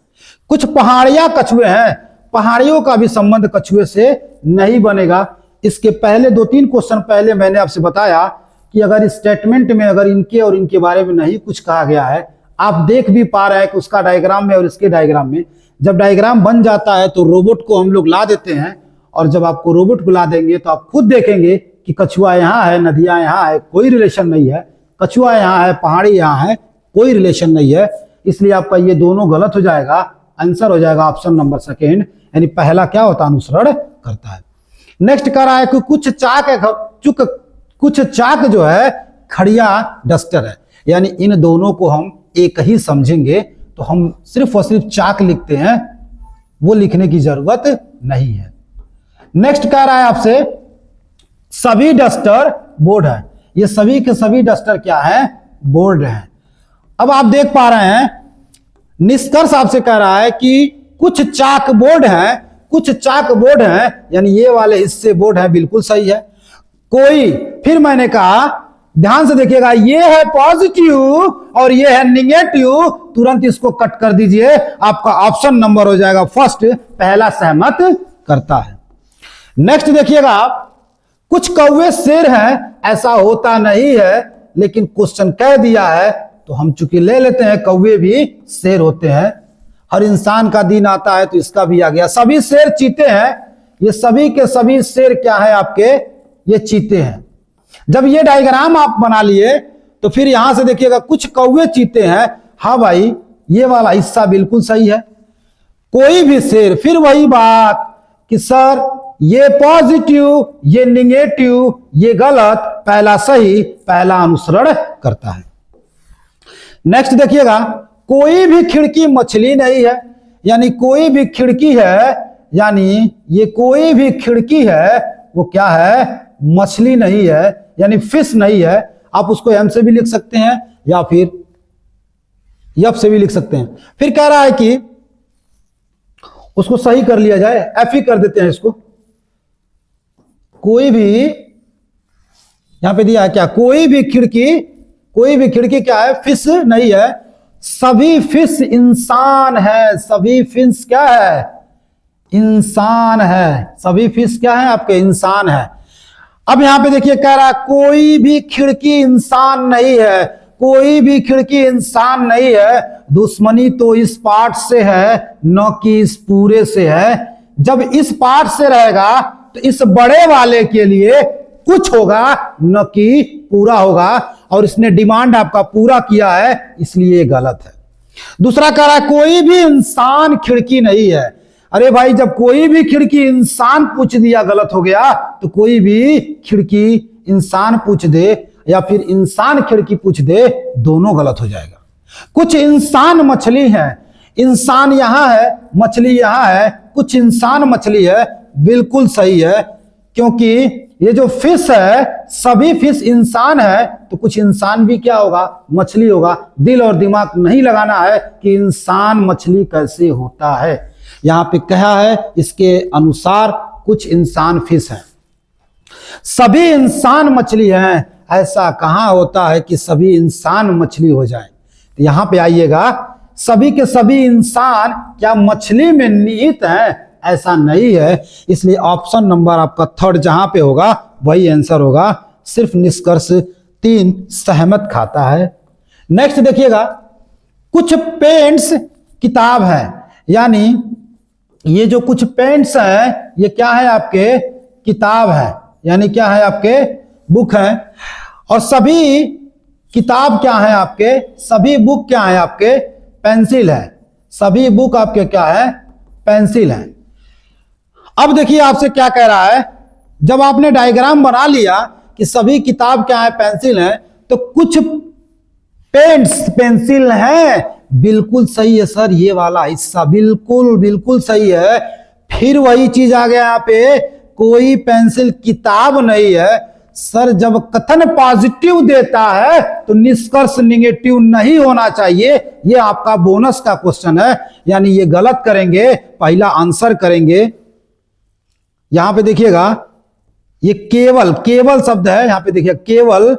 कुछ पहाड़ियां कछुए हैं, पहाड़ियों का भी संबंध कछुए से नहीं बनेगा। इसके पहले 2-3 क्वेश्चन पहले मैंने आपसे बताया कि अगर स्टेटमेंट में अगर इनके और इनके बारे में नहीं कुछ कहा गया है, आप देख भी पा रहे हैं कि उसका डायग्राम में और इसके डायग्राम में, जब डायग्राम बन जाता है तो रोबोट को हम लोग ला देते हैं, और जब आपको रोबोट को ला देंगे तो आप खुद देखेंगे कि कछुआ यहाँ है, नदियां यहाँ है, कोई रिलेशन नहीं है, कछुआ यहाँ है, पहाड़ी यहाँ है, कोई रिलेशन नहीं है, इसलिए आपका ये दोनों गलत हो जाएगा। आंसर हो जाएगा ऑप्शन नंबर 2, यानी पहला क्या होता है, अनुसरण करता है। नेक्स्ट कर रहा है कि कुछ चाक जो है खड़िया डस्टर है, यानी इन दोनों को हम एक ही समझेंगे, तो हम सिर्फ और सिर्फ चाक लिखते हैं, वो लिखने की जरूरत नहीं है। नेक्स्ट कह रहा है आपसे सभी डस्टर बोर्ड है, ये सभी के सभी डस्टर क्या है, बोर्ड है। अब आप देख पा रहे हैं निष्कर्ष आपसे कह रहा है कि कुछ चाक बोर्ड है, कुछ चाक बोर्ड है, यानी ये वाले हिस्से बोर्ड है, बिल्कुल सही है। कोई, फिर मैंने कहा ध्यान से देखिएगा, ये है पॉजिटिव और ये है निगेटिव, तुरंत इसको कट कर दीजिए, आपका ऑप्शन नंबर हो जाएगा फर्स्ट, पहला सहमत करता है। नेक्स्ट देखिएगा, कुछ कौवे शेर हैं, ऐसा होता नहीं है, लेकिन क्वेश्चन कह दिया है तो हम चूंकि ले लेते हैं, कौवे भी शेर होते हैं। हर इंसान का दिन आता है तो इसका भी आ गया। सभी शेर चीते हैं, ये सभी के सभी शेर क्या है आपके, ये चीते हैं। जब ये डायग्राम आप बना लिए तो फिर यहां से देखिएगा कुछ कौवे चीते हैं, हाँ भाई ये वाला हिस्सा बिल्कुल सही है। कोई भी शेर, फिर वही बात कि सर ये पॉजिटिव, ये निगेटिव, ये गलत, पहला सही, पहला अनुसरण करता है। नेक्स्ट देखिएगा, कोई भी खिड़की मछली नहीं है, यानी कोई भी खिड़की है, यानी ये कोई भी खिड़की है वो क्या है, मछली नहीं है, यानी फिश नहीं है। आप उसको एम से भी लिख सकते हैं या फिर एफ से भी लिख सकते हैं। फिर कह रहा है कि उसको सही कर लिया जाए, एफ ही कर देते हैं इसको। कोई भी, यहां पे दिया है क्या, कोई भी खिड़की क्या है, फिश नहीं है, सभी फिश इंसान है, सभी फिश क्या है, इंसान है, सभी फिश क्या है आपके, इंसान है। अब यहां पे देखिए कह रहा है कोई भी खिड़की इंसान नहीं है, कोई भी खिड़की इंसान नहीं है, दुश्मनी तो इस पार्ट से है न कि इस पूरे से है। जब इस पार्ट से रहेगा तो इस बड़े वाले के लिए कुछ होगा न कि पूरा होगा, और इसने डिमांड आपका पूरा किया है, इसलिए ये गलत है। दूसरा कह रहा है कोई भी इंसान खिड़की नहीं है। अरे भाई, जब कोई भी खिड़की इंसान पूछ दिया गलत हो गया, तो कोई भी खिड़की इंसान पूछ दे या फिर इंसान खिड़की पूछ दे, दोनों गलत हो जाएगा। कुछ इंसान मछली है, इंसान यहां है, मछली यहां है, कुछ इंसान मछली है, बिल्कुल सही है, क्योंकि ये जो फिश है, सभी फिश इंसान है, तो कुछ इंसान भी क्या होगा, मछली होगा। दिल और दिमाग नहीं लगाना है कि इंसान मछली कैसे होता है, यहां पे कहा है इसके अनुसार कुछ इंसान फिश हैं, सभी इंसान मछली हैं। ऐसा कहां होता है कि सभी इंसान मछली हो जाए। तो यहां पे आइएगा, सभी के सभी इंसान क्या मछली में निहित हैं, ऐसा नहीं है। इसलिए ऑप्शन नंबर आपका थर्ड जहां पे होगा वही आंसर होगा। सिर्फ निष्कर्ष 3 सहमत खाता है। नेक्स्ट देखिएगा, कुछ पेंट्स किताब है, यानी ये जो कुछ पेंट्स हैं ये क्या है आपके, किताब है, यानी क्या है आपके, बुक है। और सभी किताब क्या है आपके, सभी बुक क्या है आपके, पेंसिल है, सभी बुक आपके क्या है, पेंसिल है। अब देखिए आपसे क्या कह रहा है, जब आपने डायग्राम बना लिया कि सभी किताब क्या है, पेंसिल है, तो कुछ पेंट्स पेंसिल है, बिल्कुल सही है सर, ये वाला हिस्सा बिल्कुल बिल्कुल सही है। फिर वही चीज आ गया यहाँ पे, कोई पेंसिल किताब नहीं है। सर, जब कथन पॉजिटिव देता है तो निष्कर्ष निगेटिव नहीं होना चाहिए। ये आपका बोनस का क्वेश्चन है, यानी ये गलत करेंगे, पहला आंसर करेंगे। यहां पे देखिएगा, ये केवल, केवल शब्द है, यहां पे देखिए केवल,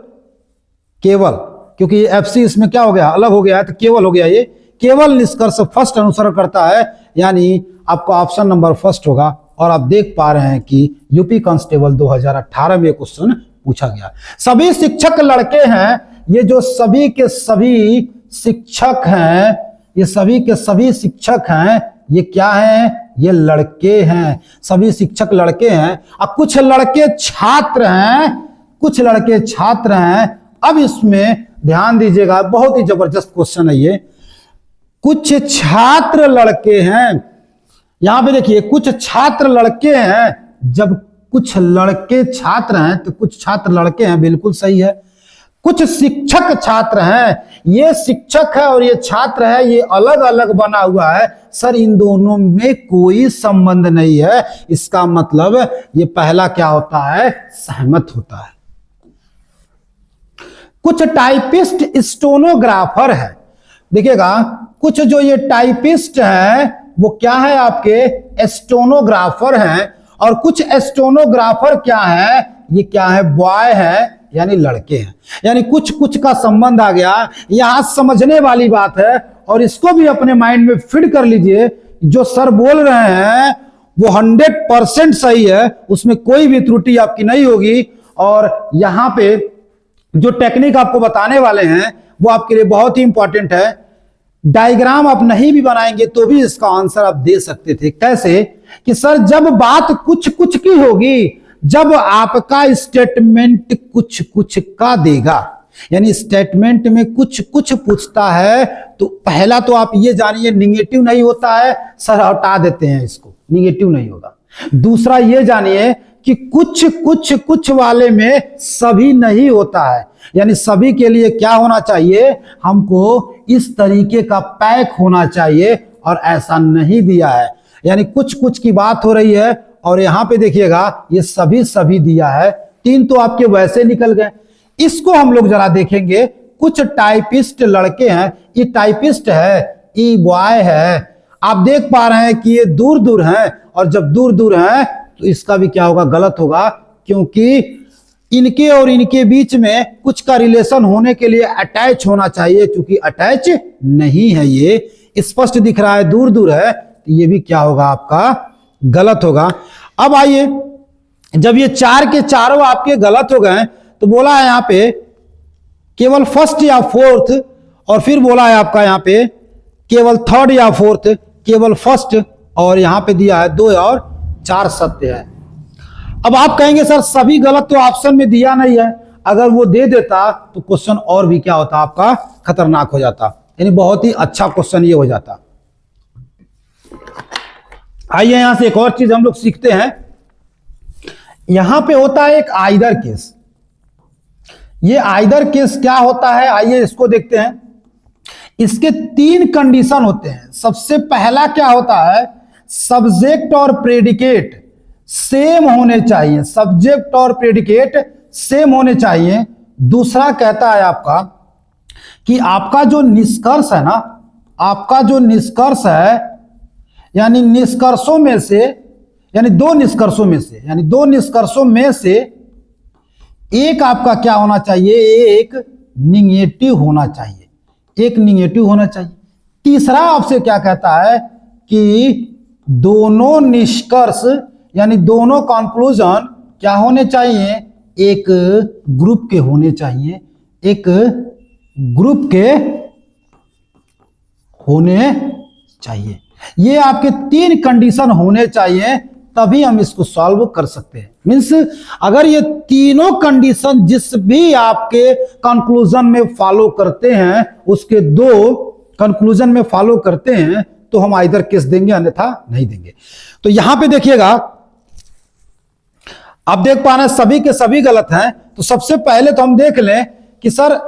केवल, क्योंकि एफसी इसमें क्या हो गया, अलग हो गया है, तो केवल हो गया। ये केवल निष्कर्ष फर्स्ट अनुसरण करता है, यानी आपका ऑप्शन नंबर फर्स्ट होगा। और आप देख पा रहे हैं कि यूपी कांस्टेबल 2018 में क्वेश्चन पूछा गया। सभी शिक्षक लड़के हैं, ये जो सभी के सभी शिक्षक हैं, ये सभी के सभी शिक्षक हैं, ये क्या हैं, ये लड़के हैं, सभी शिक्षक लड़के हैं। अब कुछ लड़के छात्र हैं, कुछ लड़के छात्र हैं। अब इसमें ध्यान दीजिएगा, बहुत ही जबरदस्त क्वेश्चन है ये। कुछ छात्र लड़के हैं, यहां पे देखिए कुछ छात्र लड़के हैं। जब कुछ लड़के छात्र हैं तो कुछ छात्र लड़के हैं, बिल्कुल सही है। कुछ शिक्षक छात्र हैं, ये शिक्षक है और ये छात्र है, ये अलग अलग बना हुआ है। सर, इन दोनों में कोई संबंध नहीं है, इसका मतलब ये पहला क्या होता है, सहमत होता है। कुछ टाइपिस्ट स्टेनोग्राफर है, देखिएगा कुछ जो ये टाइपिस्ट हैं वो क्या है आपके, स्टेनोग्राफर हैं। और कुछ स्टेनोग्राफर क्या है, ये क्या है, बॉय है, यानी लड़के हैं। यानी कुछ कुछ का संबंध आ गया, यहां समझने वाली बात है। और इसको भी अपने माइंड में फिट कर लीजिए, जो सर बोल रहे हैं वो 100% सही है, उसमें कोई भी त्रुटि आपकी नहीं होगी। और यहां पे जो टेक्निक आपको बताने वाले हैं वो आपके लिए बहुत ही इंपॉर्टेंट है। डायग्राम आप नहीं भी बनाएंगे तो भी इसका आंसर आप दे सकते थे। कैसे कि सर, जब बात कुछ कुछ की होगी, जब आपका स्टेटमेंट कुछ कुछ का देगा, यानी स्टेटमेंट में कुछ कुछ पूछता है, तो पहला तो आप ये जानिए निगेटिव नहीं होता है। सर हटा देते हैं इसको, निगेटिव नहीं होगा। दूसरा ये जानिए कि कुछ कुछ कुछ वाले में सभी नहीं होता है, यानी सभी के लिए क्या होना चाहिए, हमको इस तरीके का पैक होना चाहिए, और ऐसा नहीं दिया है। यानी कुछ कुछ की बात हो रही है, और यहां पे देखिएगा ये सभी सभी दिया है। 3 तो आपके वैसे निकल गए। इसको हम लोग जरा देखेंगे। कुछ टाइपिस्ट लड़के हैं, ये टाइपिस्ट है, ये बॉय है। आप देख पा रहे हैं कि ये दूर दूर हैं, और जब दूर दूर हैं तो इसका भी क्या होगा, गलत होगा, क्योंकि इनके और इनके बीच में कुछ का रिलेशन होने के लिए अटैच होना चाहिए, क्योंकि अटैच नहीं है, ये स्पष्ट दिख रहा है दूर दूर है, तो ये भी क्या होगा, आपका गलत होगा। अब आइए, जब ये 4 के चारों आपके गलत हो गए तो बोला है यहां पे केवल फर्स्ट या फोर्थ, और फिर बोला है आपका यहां पे केवल थर्ड या फोर्थ, केवल फर्स्ट, और यहां पे दिया है 2 और 4 सत्य है। अब आप कहेंगे सर सभी गलत तो ऑप्शन में दिया नहीं है, अगर वो दे देता तो क्वेश्चन और भी क्या होता, आपका खतरनाक हो जाता, यानी बहुत ही अच्छा क्वेश्चन ये हो जाता। आइए यहां से एक और चीज हम लोग सीखते हैं। यहां पे होता है एक आइदर केस। ये आइदर केस क्या होता है, आइए इसको देखते हैं। इसके 3 कंडीशन होते हैं। सबसे पहला क्या होता है, सब्जेक्ट और प्रेडिकेट सेम होने चाहिए, सब्जेक्ट और प्रेडिकेट सेम होने चाहिए। दूसरा कहता है आपका कि आपका जो निष्कर्ष है ना, आपका जो निष्कर्ष है, यानी निष्कर्षों में से, यानी 2 निष्कर्षों में से, यानी 2 निष्कर्षों में से एक आपका क्या होना चाहिए, एक निगेटिव होना चाहिए, एक निगेटिव होना चाहिए। तीसरा आपसे क्या कहता है कि दोनों निष्कर्ष, यानी दोनों कंक्लूजन क्या होने चाहिए, एक ग्रुप के होने चाहिए, एक ग्रुप के होने चाहिए। ये आपके 3 कंडीशन होने चाहिए, तभी हम इसको सॉल्व कर सकते हैं। मीन्स अगर ये तीनों कंडीशन जिस भी आपके कंक्लूजन में फॉलो करते हैं, उसके 2 कंक्लूजन में फॉलो करते हैं, तो हम आइदर केस देंगे, अन्यथा नहीं देंगे। तो यहां पे देखिएगा, आप देख पा रहे हैं सभी के सभी गलत हैं। तो सबसे पहले तो हम देख लें कि सर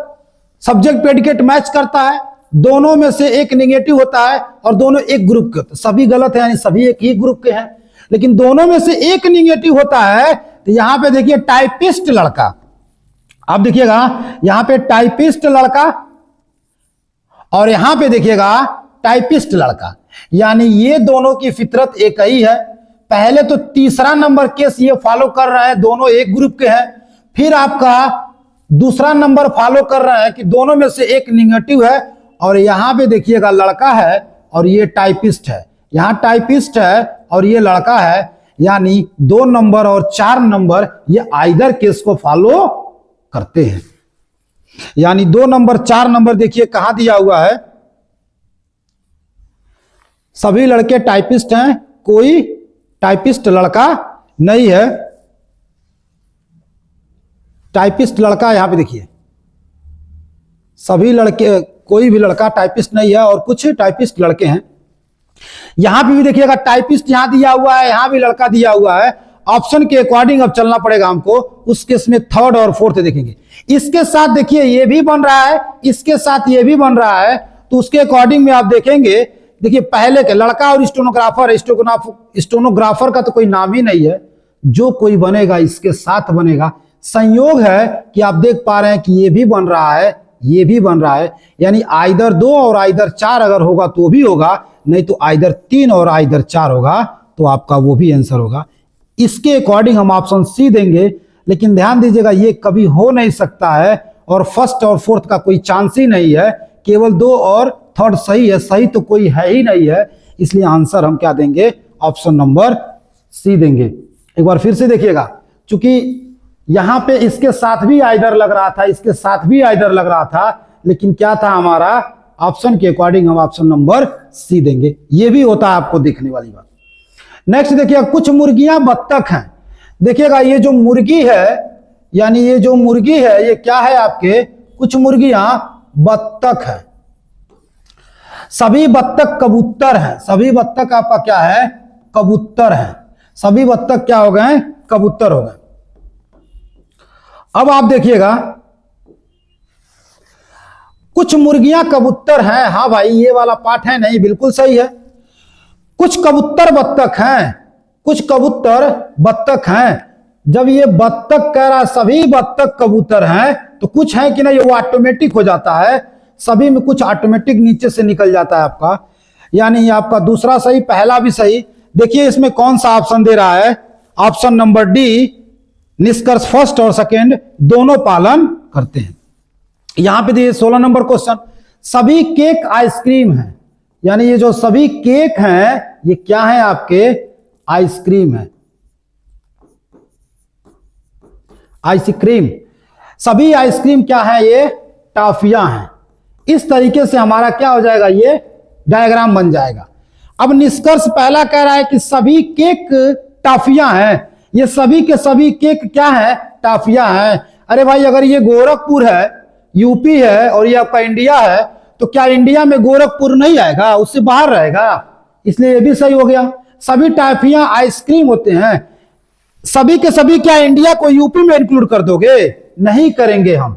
सब्जेक्ट प्रेडिकेट मैच करता है, दोनों में से एक निगेटिव होता है और दोनों एक ग्रुप के होते हैं। सभी गलत है, यानी सभी एक ही ग्रुप के हैं, लेकिन दोनों में से एक निगेटिव होता है। तो यहां पे देखिए टाइपिस्ट लड़का, आप देखिएगा यहां पे टाइपिस्ट लड़का, और यहां पे देखिएगा टाइपिस्ट लड़का, यानी ये दोनों की फितरत एक ही है। पहले तो तीसरा नंबर केस ये फॉलो कर रहा है, दोनों एक ग्रुप के हैं। फिर आपका दूसरा नंबर फॉलो कर रहा है कि दोनों में से एक निगेटिव है, और यहां पे देखिएगा लड़का है और ये टाइपिस्ट है, यहां टाइपिस्ट है और ये लड़का है, यानी 2 नंबर और 4 नंबर ये आइदर केस को फॉलो करते हैं। यानी 2 नंबर 4 नंबर देखिए कहां दिया हुआ है, सभी लड़के टाइपिस्ट हैं, कोई टाइपिस्ट लड़का नहीं है। टाइपिस्ट लड़का यहां पे देखिए, सभी लड़के, कोई भी लड़का टाइपिस्ट नहीं है, और कुछ टाइपिस्ट लड़के हैं। यहां पे भी देखिएगा टाइपिस्ट यहां दिया हुआ है, यहां भी लड़का दिया हुआ है। ऑप्शन के अकॉर्डिंग अब चलना पड़ेगा हमको, उस केस में थर्ड और फोर्थ देखेंगे। इसके साथ देखिए ये भी बन रहा है, इसके साथ ये भी बन रहा है, तो उसके अकॉर्डिंग में आप देखेंगे। देखिए पहले के लड़का और स्टेनोग्राफर, स्टेनोग्राफर का तो कोई नाम ही नहीं है, जो कोई बनेगा इसके साथ बनेगा। संयोग है कि आप देख पा रहे हैं कि ये भी बन रहा है, ये भी बन रहा है, यानी आइदर 2 और आइदर 4 अगर होगा तो भी होगा, नहीं तो आइदर 3 और आइदर 4 होगा, तो आपका वो भी आंसर होगा। इसके अकॉर्डिंग हम ऑप्शन सी देंगे। लेकिन ध्यान दीजिएगा ये कभी हो नहीं सकता है, और फर्स्ट और फोर्थ का कोई चांस ही नहीं है, केवल 2 और थर्ड सही है, सही तो कोई है ही नहीं है। इसलिए आंसर हम क्या देंगे, ऑप्शन नंबर सी देंगे। एक बार फिर से देखिएगा, चूंकि यहां पे इसके साथ भी आइदर लग रहा था, इसके साथ भी आइदर लग रहा था, लेकिन क्या था हमारा ऑप्शन के अकॉर्डिंग हम ऑप्शन नंबर सी देंगे। ये भी होता है, आपको देखने वाली बात। नेक्स्ट देखिएगा, कुछ मुर्गियां बत्तख हैं। देखिएगा ये जो मुर्गी है, यानी ये जो मुर्गी है, ये क्या है आपके, कुछ मुर्गियां बत्तख है। सभी बत्तख कबूतर हैं, सभी बत्तख आपका क्या है, कबूतर है। सभी बत्तख क्या हो गए? कबूतर हो गए। अब आप देखिएगा, कुछ मुर्गियां कबूतर हैं। हाँ भाई, ये वाला पार्ट है नहीं, बिल्कुल सही है। कुछ कबूतर बत्तख हैं, कुछ कबूतर बत्तख हैं। जब ये बत्तख कह रहा है सभी बत्तख कबूतर हैं, तो कुछ है कि नहीं, वो ऑटोमेटिक हो जाता है। सभी में कुछ ऑटोमेटिक नीचे से निकल जाता है आपका, यानी आपका दूसरा सही, पहला भी सही। देखिए इसमें कौन सा ऑप्शन दे रहा है? ऑप्शन नंबर डी, निष्कर्ष फर्स्ट और सेकेंड दोनों पालन करते हैं। यहां पे देखिए 16 नंबर क्वेश्चन, सभी केक आइसक्रीम है। यानी ये जो सभी केक हैं ये क्या है? आपके आइसक्रीम है, आइसक्रीम। सभी आइसक्रीम क्या है? ये टॉफियां हैं। इस तरीके से हमारा क्या हो जाएगा? ये डायग्राम बन जाएगा। अब निष्कर्ष पहला कह रहा है कि सभी केक टॉफियां हैं। ये सभी के सभी केक क्या है? टॉफियां हैं। अरे भाई, अगर ये गोरखपुर है, यूपी है और ये आपका इंडिया है, तो क्या इंडिया में गोरखपुर नहीं आएगा? उससे बाहर रहेगा, इसलिए ये भी सही हो गया। सभी टॉफियां आइसक्रीम होते हैं। सभी के सभी क्या इंडिया को यूपी में इंक्लूड कर दोगे? नहीं करेंगे हम।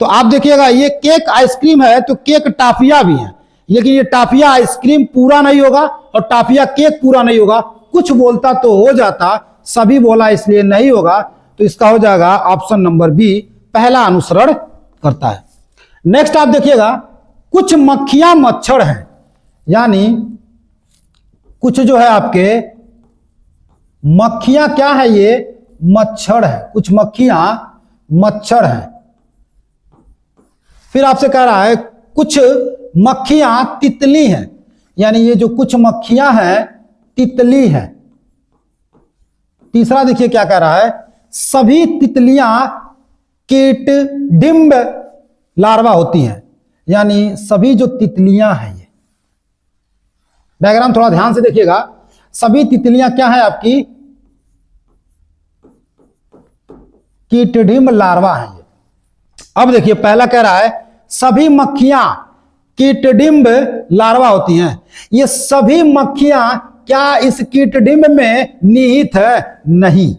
तो आप देखिएगा, ये केक आइसक्रीम है तो केक टॉफिया भी है, लेकिन ये टॉफिया आइसक्रीम पूरा नहीं होगा और टॉफिया केक पूरा नहीं होगा। कुछ बोलता तो हो जाता, सभी बोला इसलिए नहीं होगा। तो इसका हो जाएगा ऑप्शन नंबर बी, पहला अनुसरण करता है। नेक्स्ट आप देखिएगा, कुछ मक्खियां मच्छर हैं। यानी कुछ जो है आपके मक्खियां क्या है? ये मच्छर है। कुछ मक्खियां मच्छर हैं। फिर आपसे कह रहा है कुछ मक्खियां तितली हैं। यानी ये जो कुछ मक्खियां हैं तितली हैं। तीसरा देखिए क्या कह रहा है, सभी तितलियां कीट डिंब लार्वा होती हैं। यानी सभी जो तितलियां हैं, ये डायग्राम थोड़ा ध्यान से देखिएगा, सभी तितलियां क्या है? आपकी कीटडिंब लार्वा है। अब देखिए पहला कह रहा है सभी मक्खियां कीटडिंब लार्वा होती हैं। ये सभी मक्खियां क्या इस कीटडिंब में निहित है? नहीं।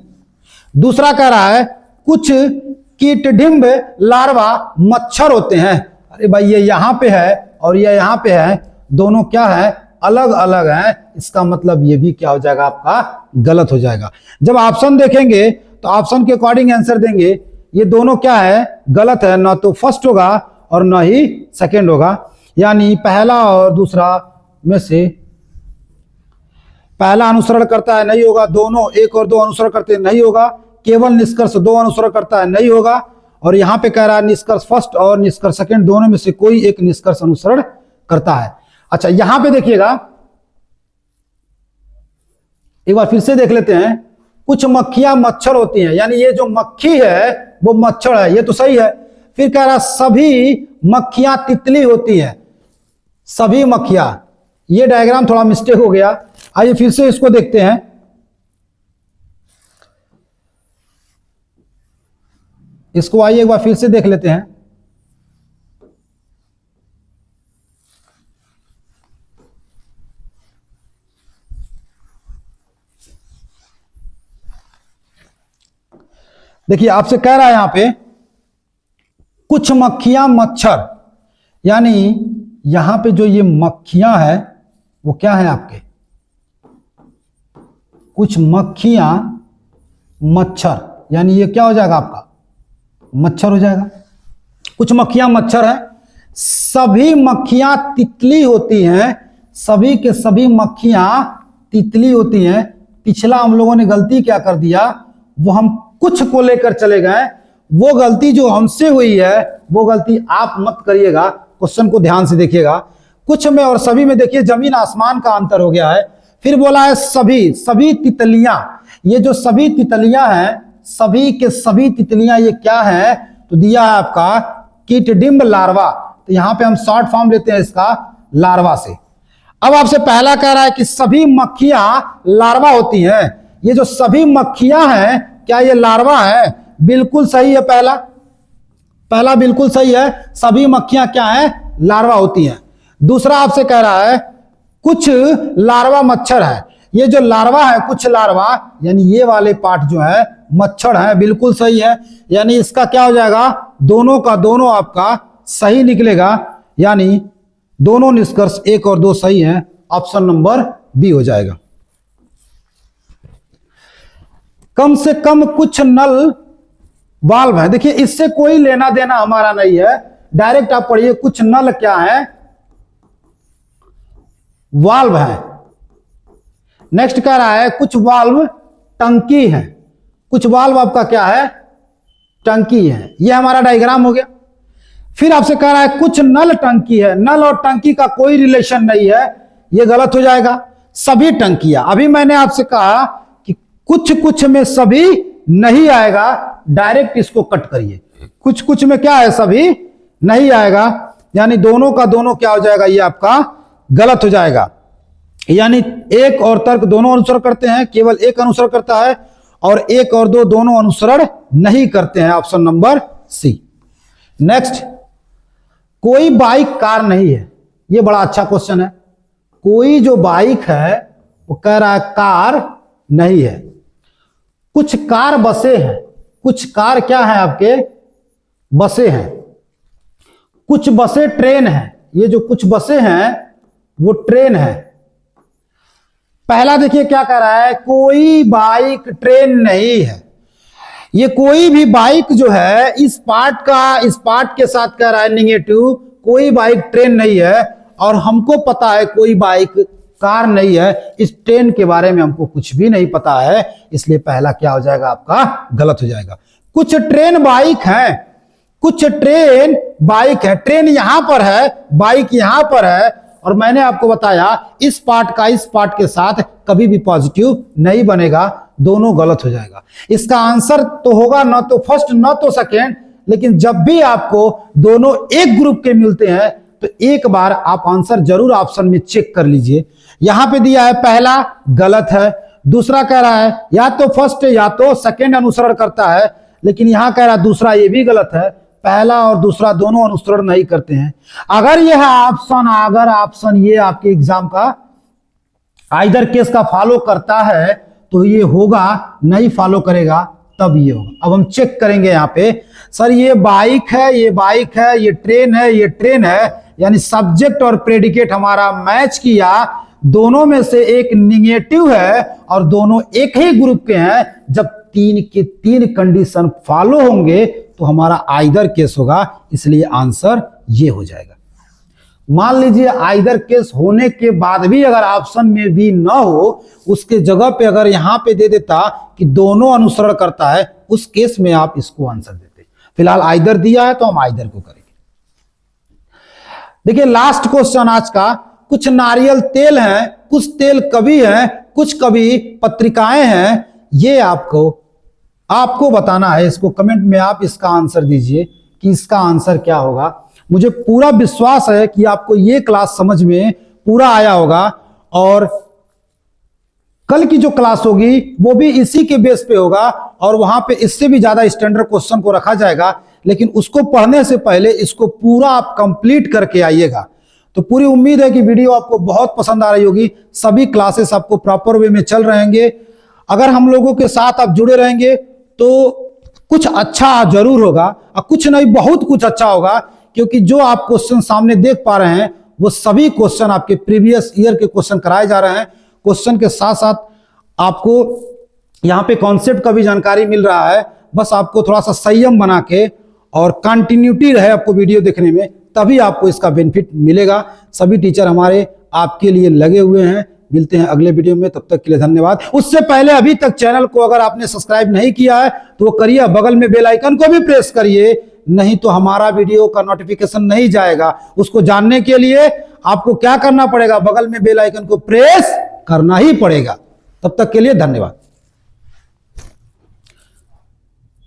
दूसरा कह रहा है कुछ कीटडिंब लार्वा मच्छर होते हैं। अरे भाई, ये यहां पे है और ये यहां पे है, दोनों क्या है? अलग अलग हैं। इसका मतलब ये भी क्या हो जाएगा? आपका गलत हो जाएगा। जब ऑप्शन देखेंगे तो ऑप्शन के अकॉर्डिंग आंसर देंगे। ये दोनों क्या है? गलत है। ना तो फर्स्ट होगा और ना ही सेकंड होगा। यानी पहला और दूसरा में से पहला अनुसरण करता है, नहीं होगा। दोनों एक और दो अनुसरण करते हैं, नहीं होगा। केवल निष्कर्ष दो अनुसरण करता है, नहीं होगा। और यहां पे कह रहा है निष्कर्ष फर्स्ट और निष्कर्ष सेकंड दोनों में से कोई एक निष्कर्ष अनुसरण करता है। अच्छा, यहां पे देखिएगा, एक बार फिर से देख लेते हैं। कुछ मक्खियां मच्छर होती हैं। यानी ये जो मक्खी है वो मच्छर है, ये तो सही है। फिर कह रहा सभी मक्खियां तितली होती हैं। सभी मक्खियां, ये डायग्राम थोड़ा मिस्टेक हो गया। आइए फिर से इसको देखते हैं। इसको आइए एक बार फिर से देख लेते हैं। देखिए आपसे कह रहा है यहां पे कुछ मक्खियां मच्छर। यानी यहां पे जो ये मक्खियां है वो क्या है? आपके कुछ मक्खियां मच्छर। यानी ये क्या हो जाएगा? आपका मच्छर हो जाएगा। कुछ मक्खियां मच्छर है। सभी मक्खियां तितली होती हैं। सभी के सभी मक्खियां तितली होती हैं। पिछला हम लोगों ने गलती क्या कर दिया? वो हम कुछ को लेकर चले गए। वो गलती जो हमसे हुई है वो गलती आप मत करिएगा। क्वेश्चन को ध्यान से देखिएगा। कुछ में और सभी में देखिए जमीन आसमान का अंतर हो गया है। फिर बोला है सभी तितलियां। ये जो सभी तितलियां हैं, सभी के सभी तितलियां ये क्या है? तो दिया है आपका कीटडिंब लार्वा। तो यहां पे हम शॉर्ट फॉर्म लेते हैं इसका लार्वा से। अब आपसे पहला कह रहा है कि सभी मक्खियां लार्वा होती हैं। ये जो सभी मक्खियां हैं क्या ये लार्वा है? बिल्कुल सही है। पहला बिल्कुल सही है। सभी मक्खियां क्या है? लार्वा होती हैं। दूसरा आपसे कह रहा है कुछ लार्वा मच्छर है। ये जो लार्वा है, कुछ लार्वा, यानी ये वाले पार्ट जो है मच्छर है, बिल्कुल सही है। यानी इसका क्या हो जाएगा, दोनों का दोनों आपका सही निकलेगा, यानी दोनों निष्कर्ष 1 और 2 सही है। ऑप्शन नंबर बी हो जाएगा। कम से कम कुछ नल वाल्व है। देखिए इससे कोई लेना देना हमारा नहीं है, डायरेक्ट आप पढ़िए। कुछ नल क्या है, वाल्व है। नेक्स्ट कह रहा है कुछ वाल्व टंकी है। कुछ वाल्व आपका क्या है, टंकी है। यह हमारा डायग्राम हो गया। फिर आपसे कह रहा है कुछ नल टंकी है। नल और टंकी का कोई रिलेशन नहीं है, यह गलत हो जाएगा। सभी टंकियां, अभी मैंने आपसे कहा कि कुछ कुछ में सभी नहीं आएगा, डायरेक्ट इसको कट करिए। कुछ कुछ में क्या है, सभी नहीं आएगा, यानी दोनों का दोनों क्या हो जाएगा, ये आपका गलत हो जाएगा। यानी एक और तर्क दोनों अनुसरण करते हैं, केवल एक अनुसरण करता है, और 1 और 2 दोनों अनुसरण नहीं करते हैं। Option number C. नेक्स्ट, कोई बाइक कार नहीं है। यह बड़ा अच्छा क्वेश्चन है। कोई जो बाइक है वो कह रहा है कार नहीं है। कुछ कार बसें हैं। कुछ कार क्या है आपके, बसें हैं। कुछ बसें ट्रेन है। ये जो कुछ बसें हैं वो ट्रेन है। पहला देखिए क्या कह रहा है, कोई बाइक ट्रेन नहीं है। ये कोई भी बाइक जो है, इस पार्ट के साथ कह रहा है निगेटिव, कोई बाइक ट्रेन नहीं है। और हमको पता है कोई बाइक कार नहीं है। इस ट्रेन के बारे में हमको कुछ भी नहीं पता है, इसलिए पहला क्या हो जाएगा, आपका गलत हो जाएगा। कुछ ट्रेन बाइक है। कुछ ट्रेन बाइक है। ट्रेन यहां पर है, बाइक यहां पर है, और मैंने आपको बताया इस पार्ट का इस पार्ट के साथ कभी भी पॉजिटिव नहीं बनेगा, दोनों गलत हो जाएगा। इसका आंसर तो होगा न तो फर्स्ट न तो सेकेंड, लेकिन जब भी आपको दोनों एक ग्रुप के मिलते हैं तो एक बार आप आंसर जरूर ऑप्शन में चेक कर लीजिए। यहां पे दिया है पहला गलत है, दूसरा कह रहा है या तो फर्स्ट या तो सेकेंड अनुसरण करता है, लेकिन यहां कह रहा है दूसरा ये भी गलत है, पहला और दूसरा दोनों अनुसरण नहीं करते हैं। अगर यह ऑप्शन ये आपके एग्जाम का आइदर केस का फॉलो करता है तो ये होगा, नहीं फॉलो करेगा तब ये होगा। अब हम चेक करेंगे यहाँ पे, सर ये बाइक है, ये बाइक है, ये ट्रेन है, ये ट्रेन है, यानी सब्जेक्ट और प्रेडिकेट हमारा मैच किया। दोनों में से एक निगेटिव है और दोनों एक ही ग्रुप के हैं। जब 3 के 3 कंडीशन फॉलो होंगे तो हमारा आइदर केस होगा, इसलिए आंसर ये हो जाएगा। मान लीजिए आइदर केस होने के बाद भी अगर ऑप्शन में भी ना हो, उसके जगह पे अगर यहां पे दे देता कि दोनों अनुसरण करता है, उस केस में आप इसको आंसर देते। फिलहाल आइदर दिया है तो हम आइदर को करेंगे। देखिए लास्ट क्वेश्चन आज का, कुछ नारियल तेल है, कुछ तेल कभी है, कुछ कभी पत्रिकाएं हैं। ये आपको बताना है। इसको कमेंट में आप इसका आंसर दीजिए कि इसका आंसर क्या होगा। मुझे पूरा विश्वास है कि आपको ये क्लास समझ में पूरा आया होगा, और कल की जो क्लास होगी वो भी इसी के बेस पे होगा, और वहां पे इससे भी ज्यादा स्टैंडर्ड क्वेश्चन को रखा जाएगा। लेकिन उसको पढ़ने से पहले इसको पूरा आप कंप्लीट करके आइएगा। तो पूरी उम्मीद है कि वीडियो आपको बहुत पसंद आ रही होगी। सभी क्लासेस आपको प्रॉपर वे में चल रहेंगे। अगर हम लोगों के साथ आप जुड़े रहेंगे तो कुछ अच्छा जरूर होगा, और कुछ नहीं बहुत कुछ अच्छा होगा, क्योंकि जो आप क्वेश्चन सामने देख पा रहे हैं वो सभी क्वेश्चन आपके प्रीवियस ईयर के क्वेश्चन कराए जा रहे हैं। क्वेश्चन के साथ साथ आपको यहाँ पे कॉन्सेप्ट का भी जानकारी मिल रहा है। बस आपको थोड़ा सा संयम बना के और कंटिन्यूटी रहे आपको वीडियो देखने में, तभी आपको इसका बेनिफिट मिलेगा। सभी टीचर हमारे आपके लिए लगे हुए हैं। मिलते हैं अगले वीडियो में, तब तक के लिए धन्यवाद। उससे पहले अभी तक चैनल को अगर आपने सब्सक्राइब नहीं किया है तो वो करिए, बगल में बेल आइकन को भी प्रेस करिए, नहीं तो हमारा वीडियो का नोटिफिकेशन नहीं जाएगा। उसको जानने के लिए आपको क्या करना पड़ेगा, बगल में बेल आइकन को प्रेस करना ही पड़ेगा। तब तक के लिए धन्यवाद।